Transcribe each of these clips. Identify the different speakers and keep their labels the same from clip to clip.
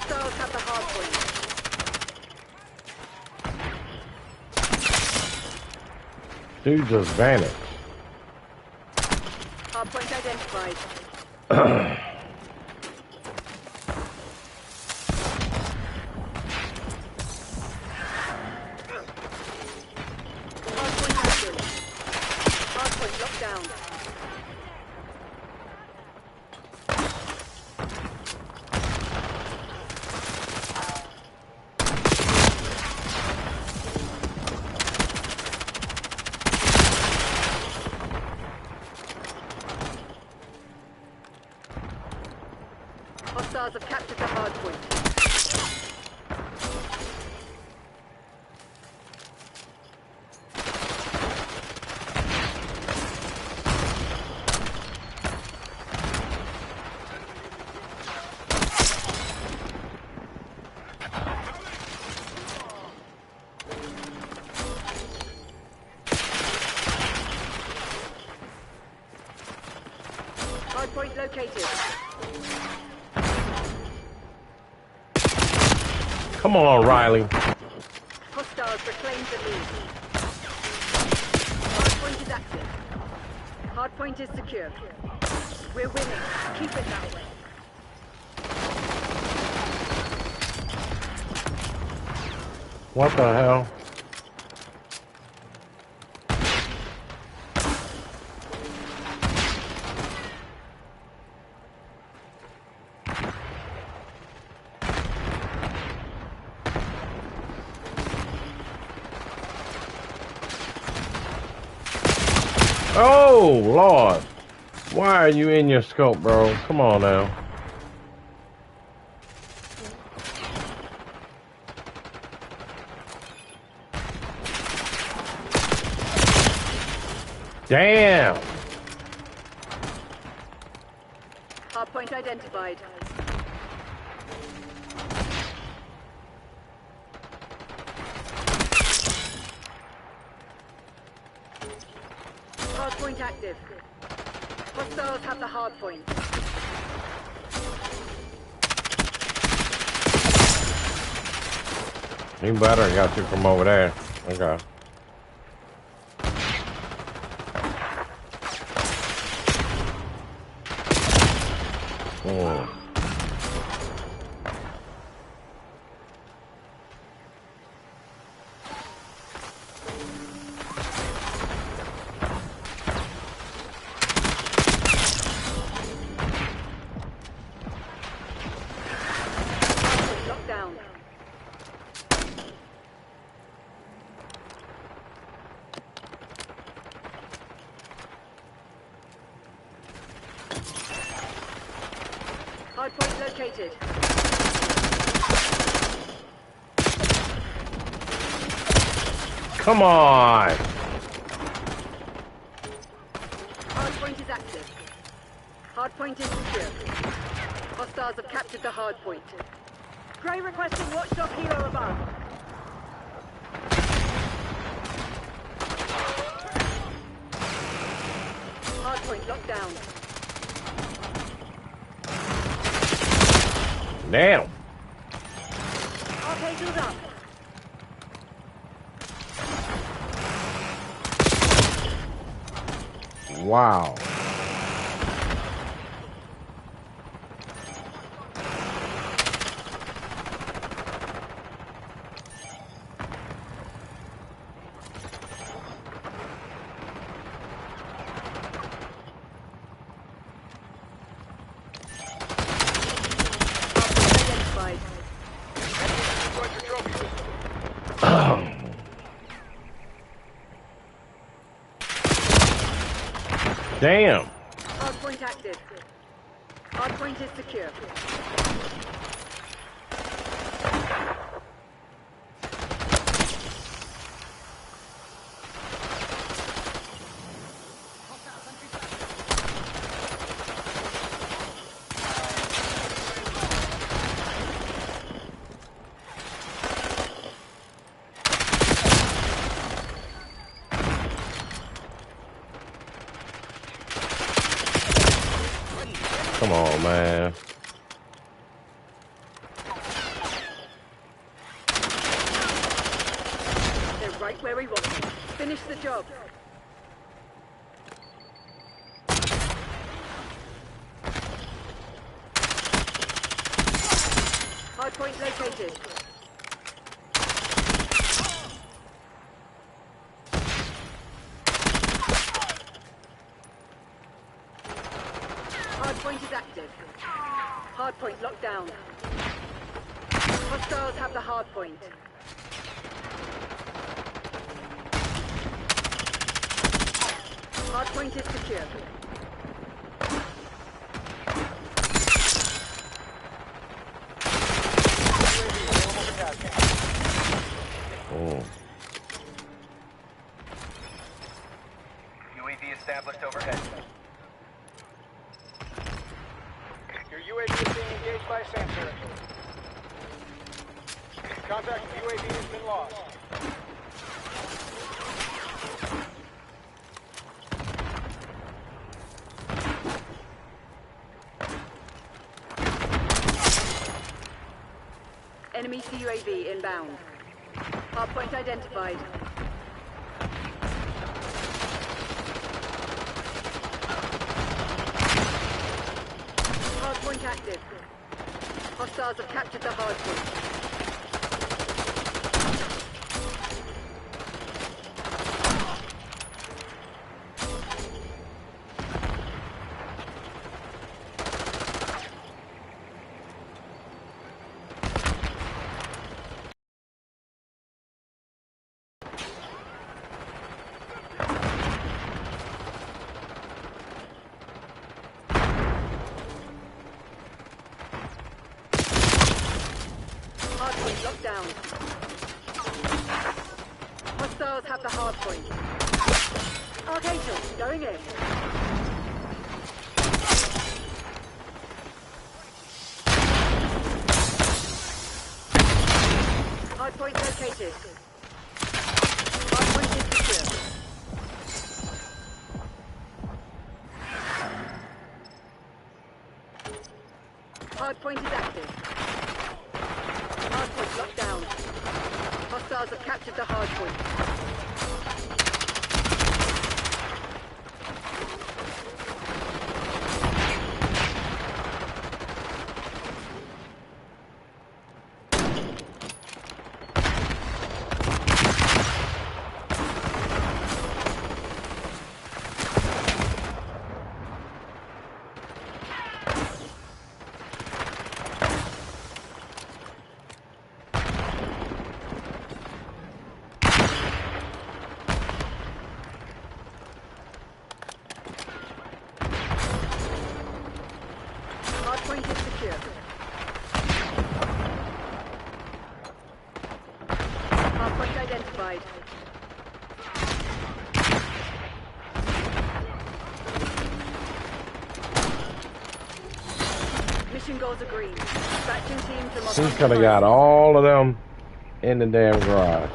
Speaker 1: Hostiles have the hard point.
Speaker 2: Dude just vanished.
Speaker 1: Hard point identified. Hard point active. Hard point locked down. Hostiles have captured the hard point. Hard point located.
Speaker 2: Come on, Riley.
Speaker 1: Hostiles reclaim the lead. Hard point is active. Hard point is secure. We're winning. Keep it that way.
Speaker 2: What the hell? Oh, Lord. Why are you in your scope, bro? Come on now. Damn.
Speaker 1: Hard point identified. Hard point active. Hostiles have the hard point.
Speaker 2: You better got you from over there. Okay. Oh.
Speaker 1: Lockdown. Hard point located.
Speaker 2: Come on.
Speaker 1: Hard point is active. Hard point is secure. Hostiles have captured the hard point. Gray requesting watchdog helo above. Hard point locked down.
Speaker 2: Damn.
Speaker 1: RK tools up.
Speaker 2: Wow.
Speaker 1: Identified.
Speaker 2: Damn.
Speaker 1: Hard point active. Hard point is secure.
Speaker 2: Come on, man.
Speaker 1: Finish the job. Hardpoint located. Hardpoint is active. Hardpoint locked down. Hostiles have the hardpoint. Hardpoint is secure.
Speaker 2: Oh.
Speaker 3: UAV established overhead.
Speaker 4: Your UAV is being engaged by a sensor. Contact with UAV has been lost.
Speaker 1: Enemy CUAV inbound. Hardpoint identified. Hardpoint active. Hostiles have captured the hardpoint. Hardpoint locked down. Hostiles have the hardpoint. Archangel, going in. Hardpoint located. Hardpoint is secure. Hardpoint is active. Hardpoint locked down. Hostiles have captured the hardpoint. Hardpoint is secure. Hardpoint identified. Mission goals agreed. Dispatching team to Los
Speaker 2: He could have got all of them in the damn garage.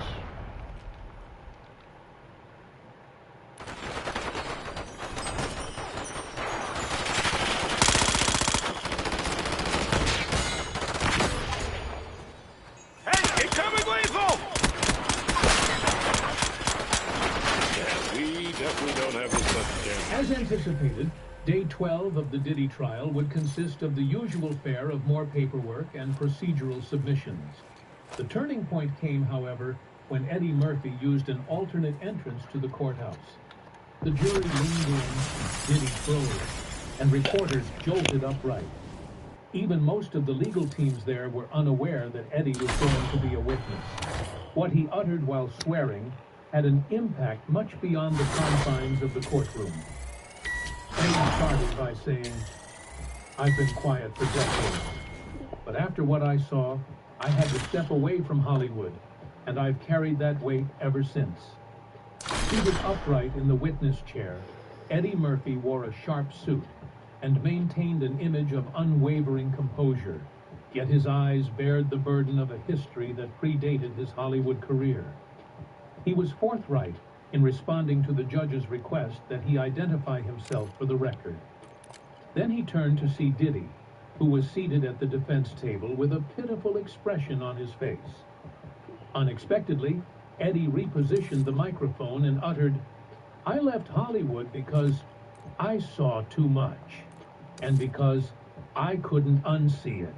Speaker 5: As anticipated, Day 12 of the Diddy trial would consist of the usual fare of more paperwork and procedural submissions. The turning point came, however, when Eddie Murphy used an alternate entrance to the courthouse. The jury leaned in, Diddy froze, and reporters jolted upright. Even most of the legal teams there were unaware that Eddie was going to be a witness. What he uttered while swearing had an impact much beyond the confines of the courtroom. Eddie started by saying, "I've been quiet for decades, but after what I saw, I had to step away from Hollywood, and I've carried that weight ever since." Seated upright in the witness chair, Eddie Murphy wore a sharp suit and maintained an image of unwavering composure, yet his eyes bared the burden of a history that predated his Hollywood career. He was forthright in responding to the judge's request that he identify himself for the record. Then he turned to see Diddy, who was seated at the defense table with a pitiful expression on his face. Unexpectedly, Eddie repositioned the microphone and uttered, "I left Hollywood because I saw too much, and because I couldn't unsee it."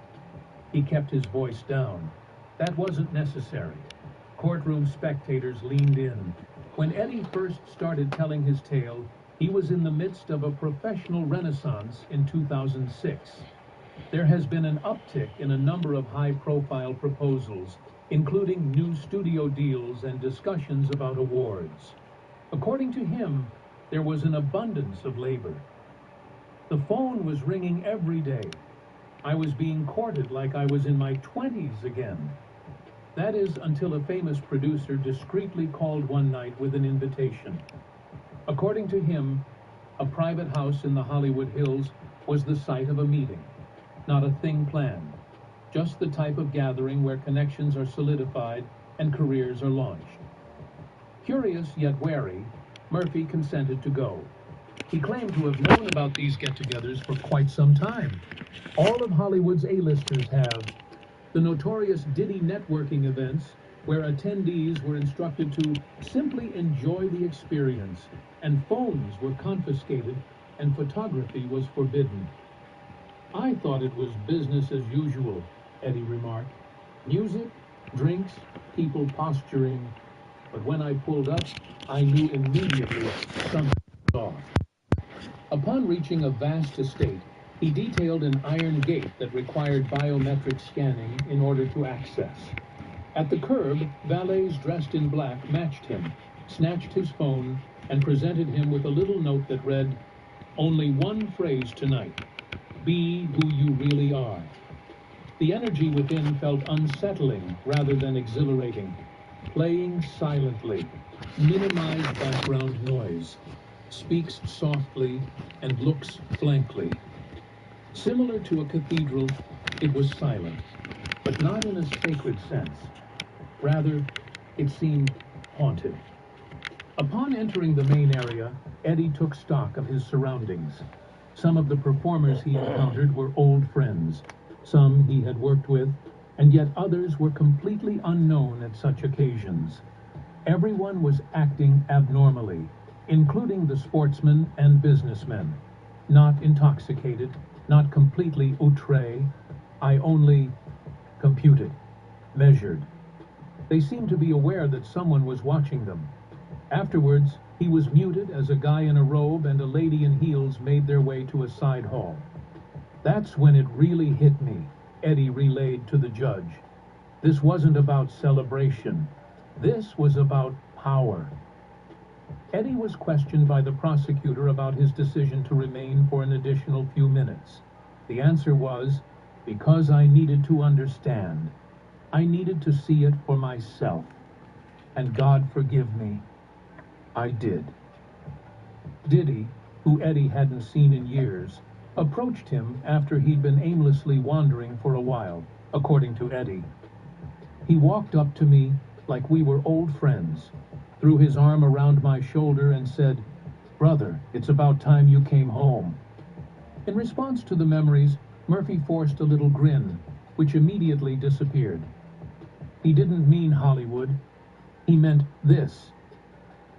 Speaker 5: He kept his voice down. That wasn't necessary. Courtroom spectators leaned in. When Eddie first started telling his tale, he was in the midst of a professional renaissance in 2006. There has been an uptick in a number of high-profile proposals, including new studio deals and discussions about awards. According to him, there was an abundance of labor. The phone was ringing every day. I was being courted like I was in my 20s again. That is until a famous producer discreetly called one night with an invitation. According to him, a private house in the Hollywood Hills was the site of a meeting. Not a thing planned, just the type of gathering where connections are solidified and careers are launched. Curious yet wary, Murphy consented to go. He claimed to have known about these get-togethers for quite some time. All of Hollywood's A-listers have. The notorious Diddy networking events, where attendees were instructed to simply enjoy the experience, and phones were confiscated and photography was forbidden. "I thought it was business as usual," Eddie remarked. "Music, drinks, people posturing. But when I pulled up, I knew immediately something was off." Upon reaching a vast estate, he detailed an iron gate that required biometric scanning in order to access. At the curb, valets dressed in black matched him, snatched his phone, and presented him with a little note that read, "Only one phrase tonight. Be who you really are." The energy within felt unsettling rather than exhilarating. Playing silently, minimized background noise, speaks softly, and looks blankly. Similar to a cathedral, it was silent, but not in a sacred sense. Rather, it seemed haunted. Upon entering the main area, Eddie took stock of his surroundings. Some of the performers he encountered were old friends, some he had worked with, and yet others were completely unknown at such occasions. Everyone was acting abnormally, including the sportsmen and businessmen. Not intoxicated, not completely outré. I only computed, measured. They seemed to be aware that someone was watching them. Afterwards, he was muted as a guy in a robe and a lady in heels made their way to a side hall. "That's when it really hit me," Eddie relayed to the judge. "This wasn't about celebration. This was about power." Eddie was questioned by the prosecutor about his decision to remain for an additional few minutes. The answer was, "Because I needed to understand. I needed to see it for myself. And God forgive me, I did." Diddy, who Eddie hadn't seen in years, approached him after he'd been aimlessly wandering for a while, according to Eddie. He walked up to me like we were old friends, threw his arm around my shoulder and said, "Brother, it's about time you came home." In response to the memories, Murphy forced a little grin, which immediately disappeared. He didn't mean Hollywood. He meant this.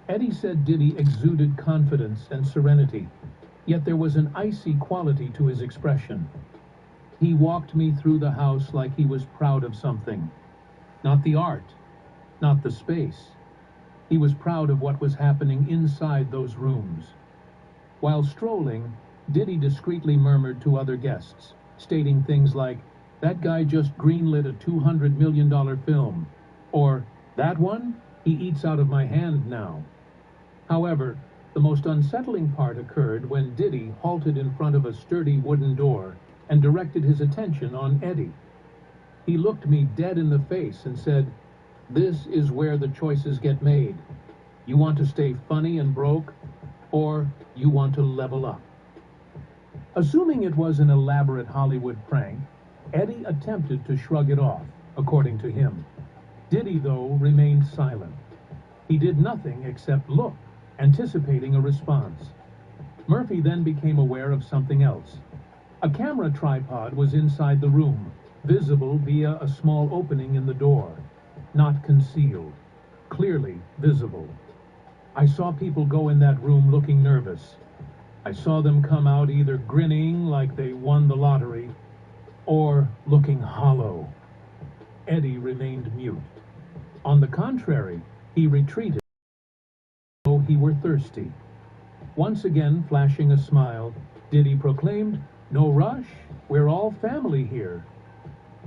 Speaker 5: Eddie said Diddy exuded confidence and serenity, yet there was an icy quality to his expression. He walked me through the house like he was proud of something. Not the art, not the space. He was proud of what was happening inside those rooms. While strolling, Diddy discreetly murmured to other guests, stating things like, "That guy just greenlit a $200 million film," or, "That one? He eats out of my hand now." However, the most unsettling part occurred when Diddy halted in front of a sturdy wooden door and directed his attention on Eddie. He looked me dead in the face and said, "This is where the choices get made. You want to stay funny and broke, or you want to level up." Assuming it was an elaborate Hollywood prank, Eddie attempted to shrug it off, according to him. Diddy, though, remained silent. He did nothing except look, anticipating a response. Murphy then became aware of something else. A camera tripod was inside the room, visible via a small opening in the door, not concealed. clearly visible. I saw people go in that room looking nervous. I saw them come out either grinning like they won the lottery or looking hollow. Eddie remained mute. On the contrary, he retreated as though he were thirsty. Once again, flashing a smile, Diddy proclaimed, "No rush, we're all family here."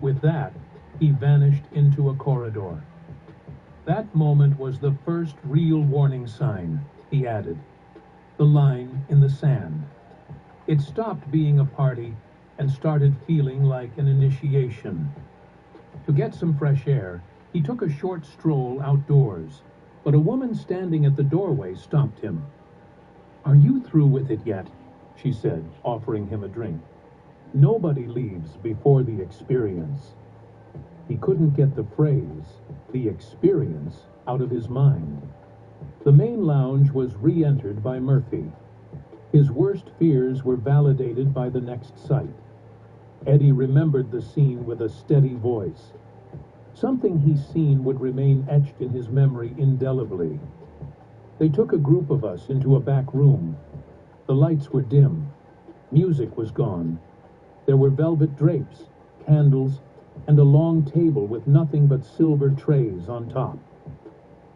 Speaker 5: With that, he vanished into a corridor. That moment was the first real warning sign, he added. The line in the sand. It stopped being a party and started feeling like an initiation. To get some fresh air, he took a short stroll outdoors, but a woman standing at the doorway stopped him. "Are you through with it yet?" she said, offering him a drink. "Nobody leaves before the experience." He couldn't get the phrase, "the experience," out of his mind. The main lounge was re-entered by Murphy. His worst fears were validated by the next sight. Eddie remembered the scene with a steady voice. Something he's seen would remain etched in his memory indelibly. They took a group of us into a back room. The lights were dim. Music was gone. There were velvet drapes, candles, and a long table with nothing but silver trays on top.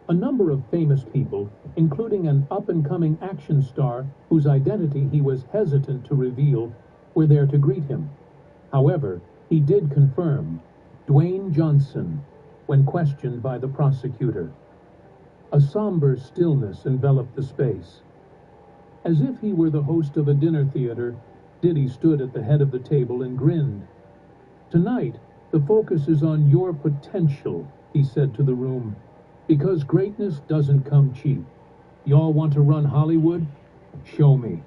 Speaker 5: A number of famous people, including an up-and-coming action star whose identity he was hesitant to reveal, were there to greet him. However, he did confirm Dwayne Johnson when questioned by the prosecutor. A somber stillness enveloped the space. As if he were the host of a dinner theater, Diddy stood at the head of the table and grinned. "Tonight, the focus is on your potential," he said to the room, "because greatness doesn't come cheap. Y'all want to run Hollywood? Show me."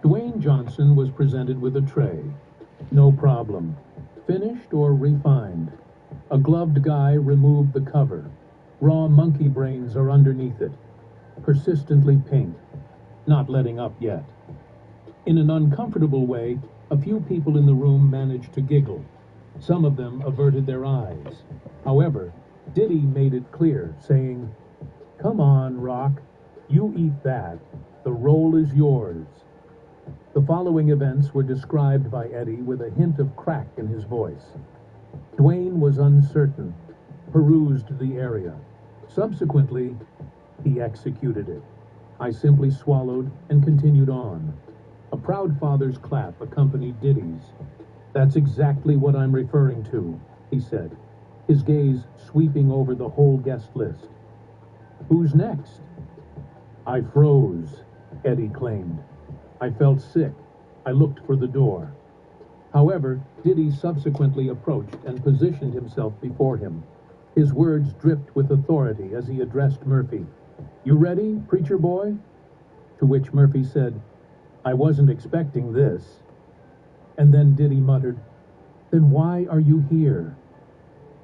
Speaker 5: Dwayne Johnson was presented with a tray. No problem. Finished or refined. A gloved guy removed the cover. Raw monkey brains are underneath it. Persistently pink. Not letting up yet. In an uncomfortable way, a few people in the room managed to giggle. Some of them averted their eyes. However, Diddy made it clear, saying, "Come on, Rock. You eat that. The role is yours." The following events were described by Eddie with a hint of crack in his voice. Dwayne was uncertain, perused the area. Subsequently, he executed it. I simply swallowed and continued on. A proud father's clap accompanied Diddy's. "That's exactly what I'm referring to," he said, his gaze sweeping over the whole guest list. "Who's next?" "I froze," Eddie claimed. "I felt sick. I looked for the door." However, Diddy subsequently approached and positioned himself before him. His words dripped with authority as he addressed Murphy. "You ready, preacher boy?" To which Murphy said, "I wasn't expecting this." And then Diddy muttered, "Then why are you here?"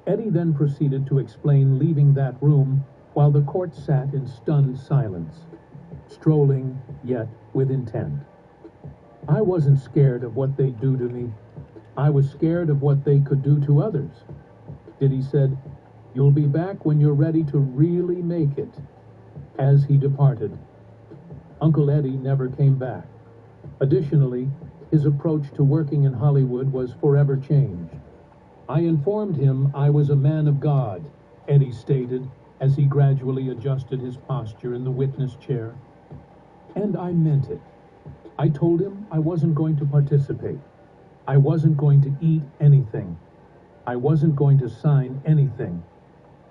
Speaker 5: Eddie then proceeded to explain leaving that room while the court sat in stunned silence, strolling yet with intent. "I wasn't scared of what they'd do to me. I was scared of what they could do to others." Diddy said, "You'll be back when you're ready to really make it." As he departed, Uncle Eddie never came back. Additionally, his approach to working in Hollywood was forever changed. "I informed him I was a man of God," Eddie stated as he gradually adjusted his posture in the witness chair. "And I meant it. I told him I wasn't going to participate. I wasn't going to eat anything. I wasn't going to sign anything.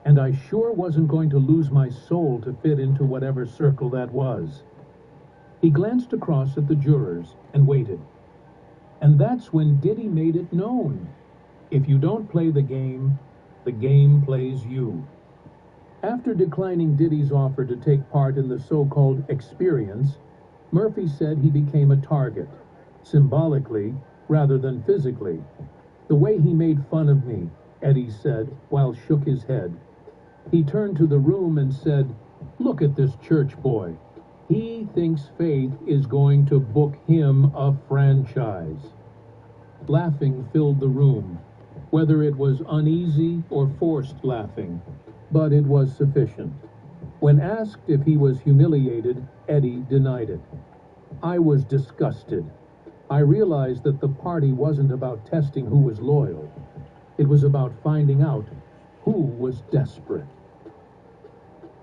Speaker 5: And I sure wasn't going to lose my soul to fit into whatever circle that was." He glanced across at the jurors and waited. And that's when Diddy made it known. If you don't play the game plays you. After declining Diddy's offer to take part in the so-called experience, Murphy said he became a target, symbolically rather than physically. "The way he made fun of me," Eddie said while shook his head. He turned to the room and said, "Look at this church boy. He thinks Faith is going to book him a franchise." Laughing filled the room. Whether it was uneasy or forced laughing, but it was sufficient. When asked if he was humiliated, Eddie denied it. I was disgusted. I realized that the party wasn't about testing who was loyal. It was about finding out who was desperate.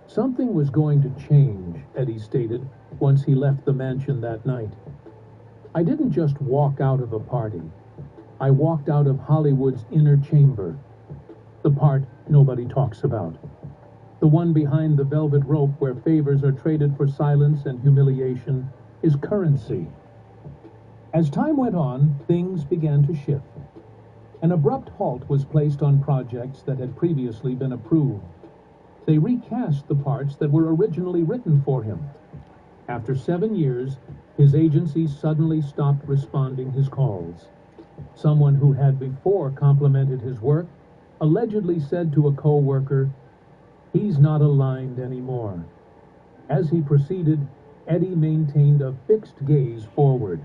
Speaker 5: Something was going to change, Eddie stated, once he left the mansion that night. I didn't just walk out of a party. I walked out of Hollywood's inner chamber. The part nobody talks about. The one behind the velvet rope where favors are traded for silence and humiliation is currency. As time went on, things began to shift. An abrupt halt was placed on projects that had previously been approved. They recast the parts that were originally written for him. After 7 years, his agency suddenly stopped responding his calls. Someone who had before complimented his work allegedly said to a co-worker, "He's not aligned anymore." As he proceeded, Eddie maintained a fixed gaze forward.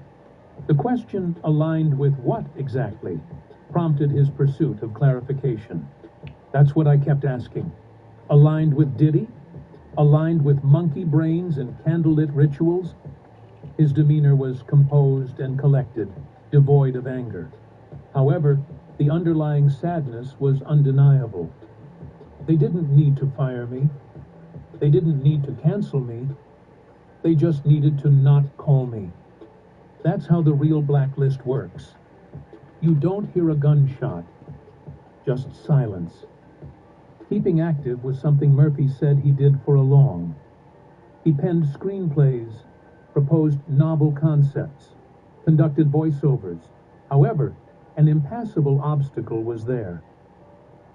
Speaker 5: The question, aligned with what exactly, prompted his pursuit of clarification. That's what I kept asking. Aligned with Diddy? Aligned with monkey brains and candlelit rituals? His demeanor was composed and collected, devoid of anger. However, the underlying sadness was undeniable. They didn't need to fire me. They didn't need to cancel me. They just needed to not call me. That's how the real blacklist works. You don't hear a gunshot, just silence. Keeping active was something Murphy said he did for a long. He penned screenplays, proposed novel concepts, conducted voiceovers. However, an impassable obstacle was there.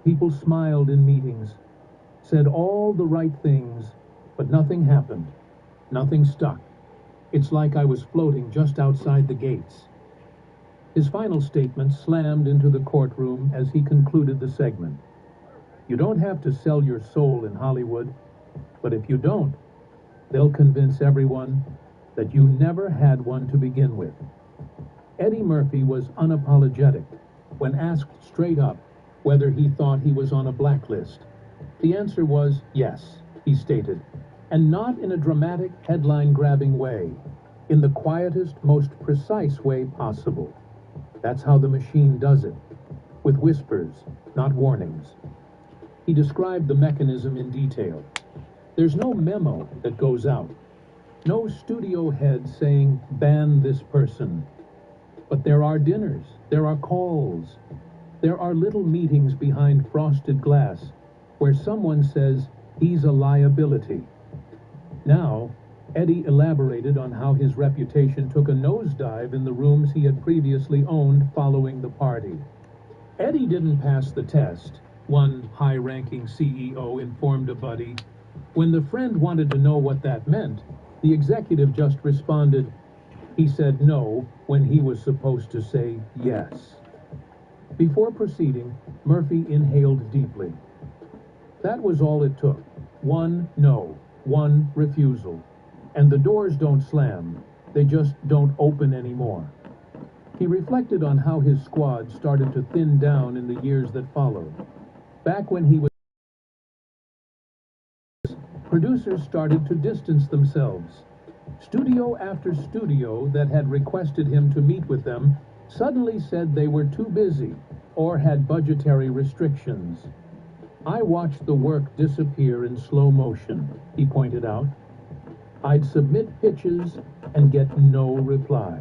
Speaker 5: People smiled in meetings, said all the right things, but nothing happened. Nothing stuck. It's like I was floating just outside the gates. His final statement slammed into the courtroom as he concluded the segment. You don't have to sell your soul in Hollywood, but if you don't, they'll convince everyone that you never had one to begin with. Eddie Murphy was unapologetic when asked straight up whether he thought he was on a blacklist. The answer was yes, he stated, and not in a dramatic, headline-grabbing way, in the quietest, most precise way possible. That's how the machine does it, with whispers, not warnings. He described the mechanism in detail. There's no memo that goes out, no studio head saying, ban this person. But there are dinners, there are calls, there are little meetings behind frosted glass where someone says he's a liability. Now, Eddie elaborated on how his reputation took a nosedive in the rooms he had previously owned following the party. Eddie didn't pass the test, one high-ranking CEO informed a buddy. When the friend wanted to know what that meant, the executive just responded, he said no when he was supposed to say yes. Before proceeding, Murphy inhaled deeply. That was all it took. One no, one refusal. And the doors don't slam, they just don't open anymore. He reflected on how his squad started to thin down in the years that followed. Back when he was, producers started to distance themselves. Studio after studio that had requested him to meet with them suddenly said they were too busy or had budgetary restrictions. I watched the work disappear in slow motion, he pointed out. I'd submit pitches and get no reply.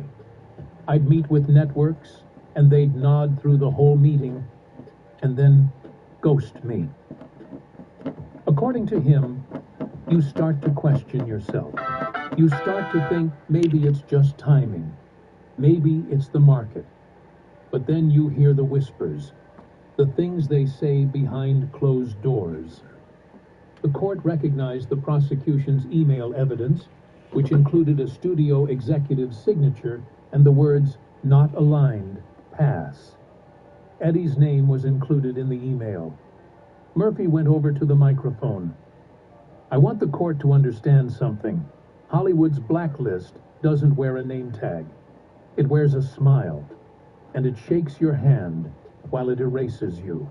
Speaker 5: I'd meet with networks and they'd nod through the whole meeting and then ghost me. According to him, you start to question yourself. You start to think maybe it's just timing. Maybe it's the market. But then you hear the whispers, the things they say behind closed doors. The court recognized the prosecution's email evidence, which included a studio executive's signature and the words, "Not aligned, pass." Eddie's name was included in the email. Murphy went over to the microphone. I want the court to understand something. Hollywood's blacklist doesn't wear a name tag. It wears a smile, and it shakes your hand while it erases you.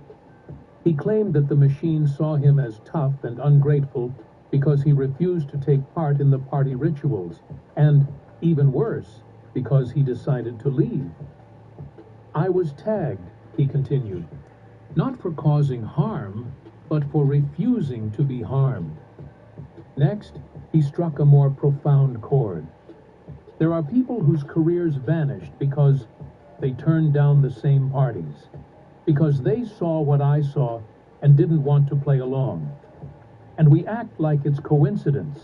Speaker 5: He claimed that the machine saw him as tough and ungrateful because he refused to take part in the party rituals, and, even worse, because he decided to leave. I was tagged, he continued, not for causing harm, but for refusing to be harmed. Next, he struck a more profound chord. There are people whose careers vanished because they turned down the same parties, because they saw what I saw and didn't want to play along. And we act like it's coincidence.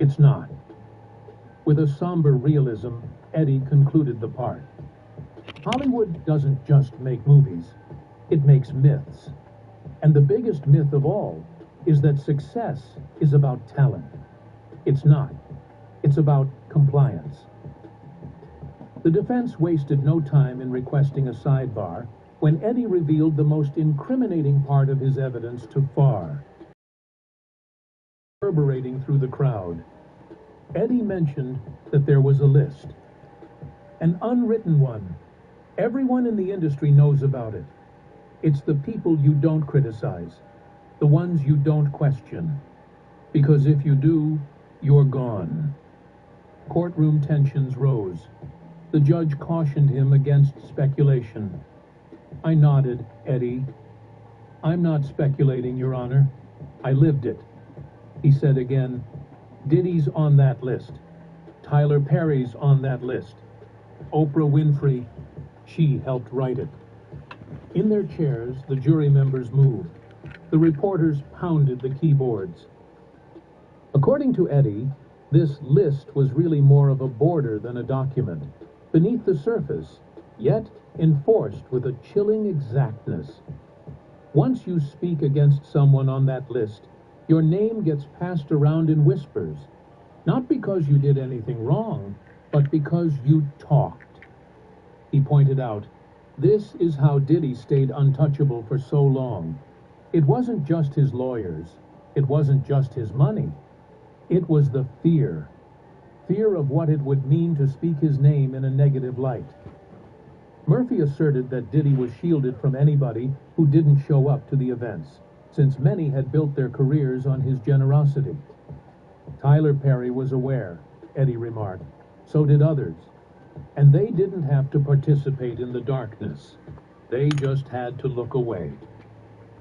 Speaker 5: It's not. With a somber realism, Eddie concluded the part. Hollywood doesn't just make movies, it makes myths. And the biggest myth of all is that success is about talent. It's not. It's about compliance. The defense wasted no time in requesting a sidebar when Eddie revealed the most incriminating part of his evidence to Farr. Reverberating through the crowd, Eddie mentioned that there was a list. An unwritten one. Everyone in the industry knows about it. It's the people you don't criticize, the ones you don't question. Because if you do, you're gone. Courtroom tensions rose. The judge cautioned him against speculation. I nodded, Eddie. I'm not speculating, Your Honor. I lived it. He said again, Diddy's on that list. Tyler Perry's on that list. Oprah Winfrey, she helped write it. In their chairs, the jury members moved. The reporters pounded the keyboards. According to Eddie, this list was really more of a border than a document, beneath the surface, yet enforced with a chilling exactness. Once you speak against someone on that list, your name gets passed around in whispers, not because you did anything wrong, but because you talked. He pointed out, this is how Diddy stayed untouchable for so long. It wasn't just his lawyers. It wasn't just his money. It was the fear. Fear of what it would mean to speak his name in a negative light. Murphy asserted that Diddy was shielded from anybody who didn't show up to the events, since many had built their careers on his generosity. Tyler Perry was aware, Eddie remarked. So did others. And they didn't have to participate in the darkness. They just had to look away.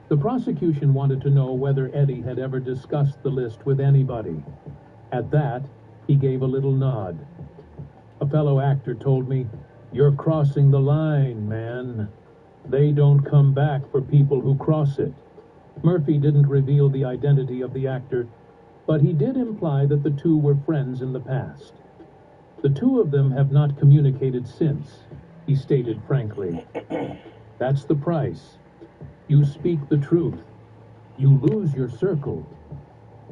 Speaker 5: The prosecution wanted to know whether Eddie had ever discussed the list with anybody. At that, he gave a little nod. A fellow actor told me, "You're crossing the line, man. They don't come back for people who cross it." Murphy didn't reveal the identity of the actor, but he did imply that the two were friends in the past. The two of them have not communicated since, he stated frankly. That's the price. You speak the truth. You lose your circle.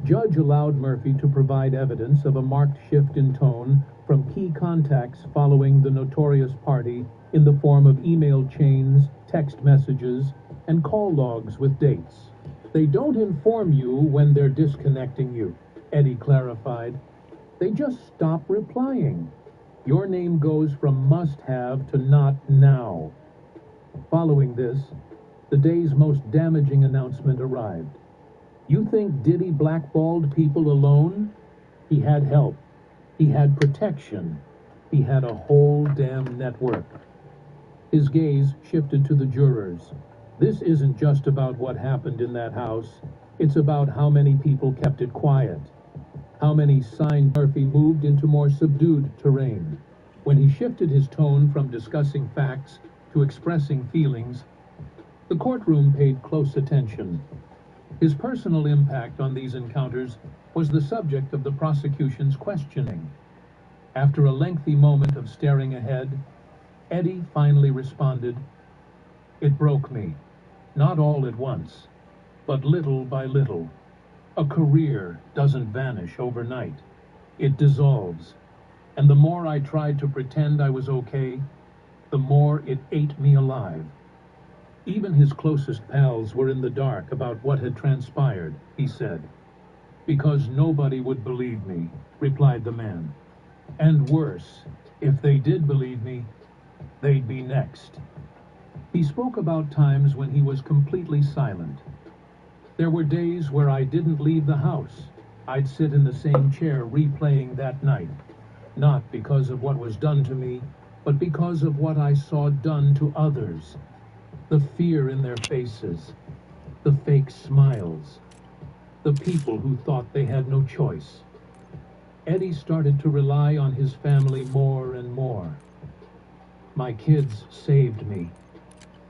Speaker 5: Judge allowed Murphy to provide evidence of a marked shift in tone from key contacts following the Notorious Party in the form of email chains, text messages, and call logs with dates. They don't inform you when they're disconnecting you, Eddie clarified. They just stop replying. Your name goes from must-have to not now. Following this, the day's most damaging announcement arrived. You think Diddy blackballed people alone? He had help. He had protection. He had a whole damn network. His gaze shifted to the jurors. This isn't just about what happened in that house. It's about how many people kept it quiet. How many signed Murphy moved into more subdued terrain. When he shifted his tone from discussing facts to expressing feelings, the courtroom paid close attention. His personal impact on these encounters was the subject of the prosecution's questioning. After a lengthy moment of staring ahead, Eddie finally responded, "It broke me, not all at once, but little by little. A career doesn't vanish overnight. It dissolves. And the more I tried to pretend I was okay, the more it ate me alive." Even his closest pals were in the dark about what had transpired, he said. "Because nobody would believe me," replied the man. "And worse, if they did believe me, they'd be next." He spoke about times when he was completely silent. There were days where I didn't leave the house. I'd sit in the same chair replaying that night, not because of what was done to me, but because of what I saw done to others. The fear in their faces, the fake smiles, the people who thought they had no choice. Eddie started to rely on his family more and more. My kids saved me.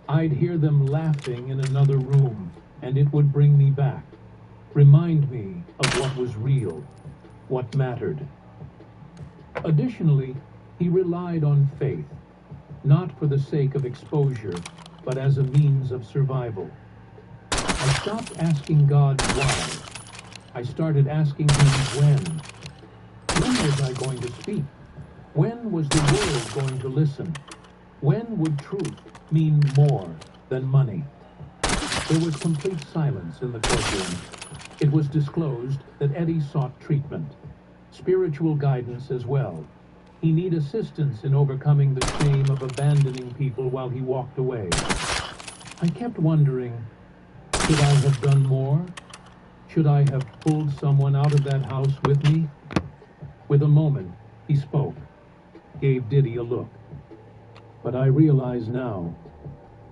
Speaker 5: I'd hear them laughing in another room, and it would bring me back, remind me of what was real, what mattered. Additionally, he relied on faith, not for the sake of exposure, but as a means of survival. I stopped asking God why. I started asking him when. When was I going to speak? When was the world going to listen? When would truth mean more than money? There was complete silence in the courtroom. It was disclosed that Eddie sought treatment, spiritual guidance as well. He needed assistance in overcoming the shame of abandoning people while he walked away. I kept wondering, should I have done more? Should I have pulled someone out of that house with me? With a moment, he spoke, gave Diddy a look. But I realize now,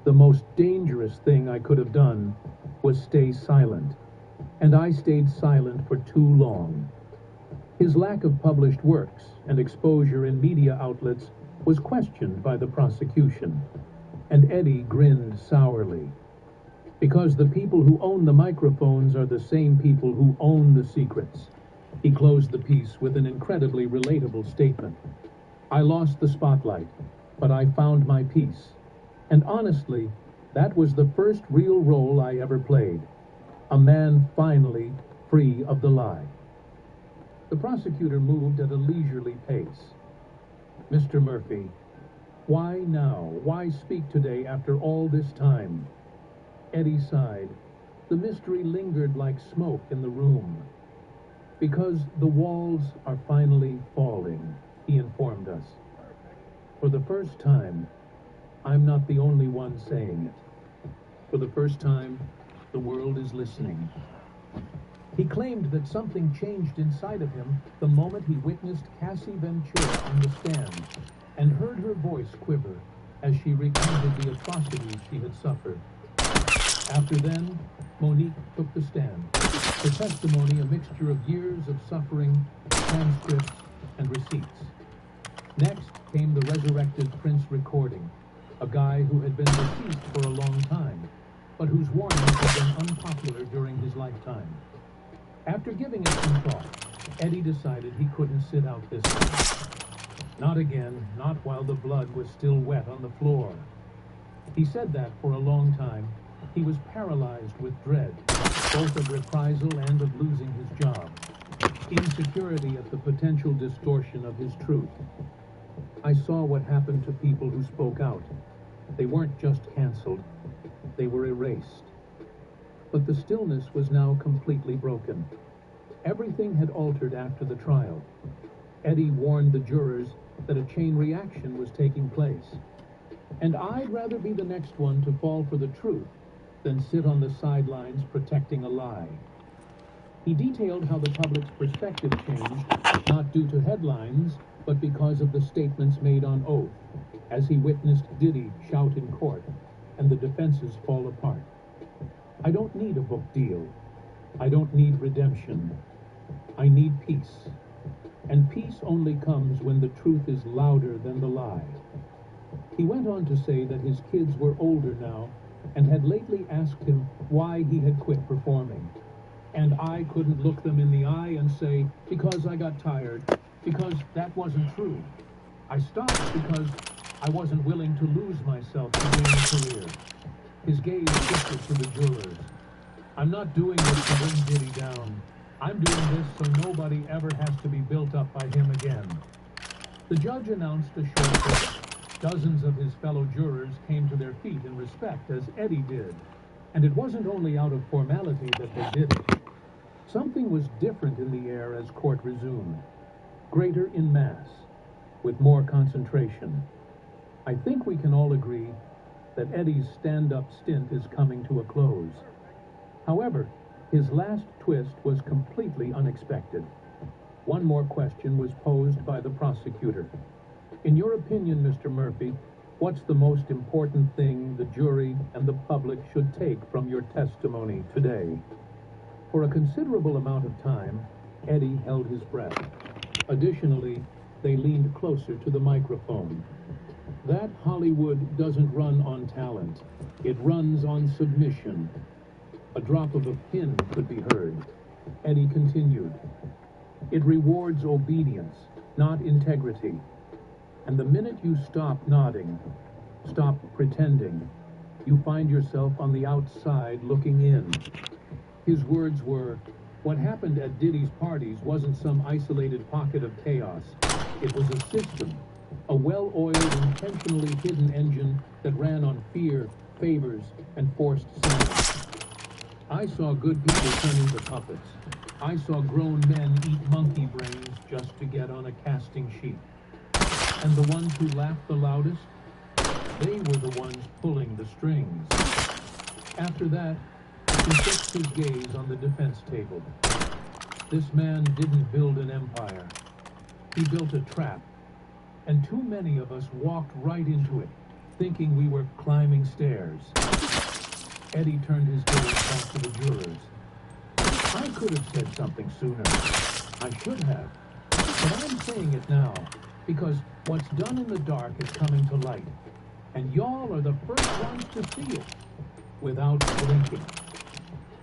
Speaker 5: the most dangerous thing I could have done was stay silent. And I stayed silent for too long. His lack of published works and exposure in media outlets was questioned by the prosecution, and Eddie grinned sourly. Because the people who own the microphones are the same people who own the secrets. He closed the piece with an incredibly relatable statement. I lost the spotlight, but I found my peace. And honestly, that was the first real role I ever played. A man finally free of the lie. The prosecutor moved at a leisurely pace. Mr. Murphy, why now? Why speak today after all this time? Eddie sighed. The mystery lingered like smoke in the room. Because the walls are finally falling, he informed us. For the first time, I'm not the only one saying it. For the first time, the world is listening. He claimed that something changed inside of him the moment he witnessed Cassie Ventura on the stand and heard her voice quiver as she recounted the atrocities she had suffered. After then, Monique took the stand, her testimony a mixture of years of suffering, transcripts, and receipts. Next came the resurrected Prince recording, a guy who had been deceased for a long time, but whose warnings had been unpopular during his lifetime. After giving it some thought, Eddie decided he couldn't sit out this time. Not again, not while the blood was still wet on the floor. He said that for a long time, he was paralyzed with dread, both of reprisal and of losing his job, insecurity at the potential distortion of his truth. I saw what happened to people who spoke out. They weren't just canceled, they were erased. But the stillness was now completely broken. Everything had altered after the trial. Eddie warned the jurors that a chain reaction was taking place. And I'd rather be the next one to fall for the truth than sit on the sidelines protecting a lie. He detailed how the public's perspective changed, not due to headlines, but because of the statements made on oath, as he witnessed Diddy shout in court and the defenses fall apart. I don't need a book deal. I don't need redemption. I need peace. And peace only comes when the truth is louder than the lie. He went on to say that his kids were older now and had lately asked him why he had quit performing. And I couldn't look them in the eye and say, because I got tired, because that wasn't true. I stopped because I wasn't willing to lose myself to gain a career. His gaze shifted to the jurors. I'm not doing this to bring Diddy down. I'm doing this so nobody ever has to be built up by him again. The judge announced a short break. Dozens of his fellow jurors came to their feet in respect, as Eddie did. And it wasn't only out of formality that they did it. Something was different in the air as court resumed. Greater in mass, with more concentration. I think we can all agree that Eddie's stand-up stint is coming to a close. However, his last twist was completely unexpected. One more question was posed by the prosecutor. In your opinion, Mr. Murphy, what's the most important thing the jury and the public should take from your testimony today? For a considerable amount of time, Eddie held his breath. Additionally, they leaned closer to the microphone. That Hollywood doesn't run on talent. It runs on submission. A drop of a pin could be heard. Eddie continued. It rewards obedience, not integrity. And the minute you stop nodding, stop pretending, you find yourself on the outside looking in. His words were, what happened at Diddy's parties wasn't some isolated pocket of chaos. It was a system, a well-oiled, intentionally hidden engine that ran on fear, favors, and forced silence. I saw good people turn into puppets. I saw grown men eat monkey brains just to get on a casting sheet. And the ones who laughed the loudest, they were the ones pulling the strings. After that, he fixed his gaze on the defense table. This man didn't build an empire. He built a trap. And too many of us walked right into it, thinking we were climbing stairs. Eddie turned his gaze back to the jurors. I could have said something sooner. I should have. But I'm saying it now, because what's done in the dark is coming to light. And y'all are the first ones to see it, without blinking.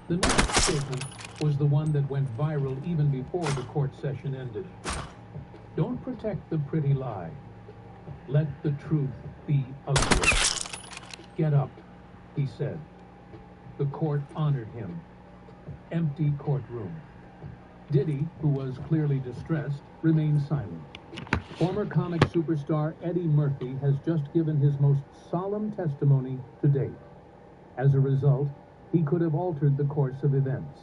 Speaker 5: The next statement was the one that went viral even before the court session ended. Don't protect the pretty lie. Let the truth be ugly. Get up, he said. The court honored him. Empty courtroom. Diddy, who was clearly distressed, remained silent. Former comic superstar Eddie Murphy has just given his most solemn testimony to date. As a result, he could have altered the course of events.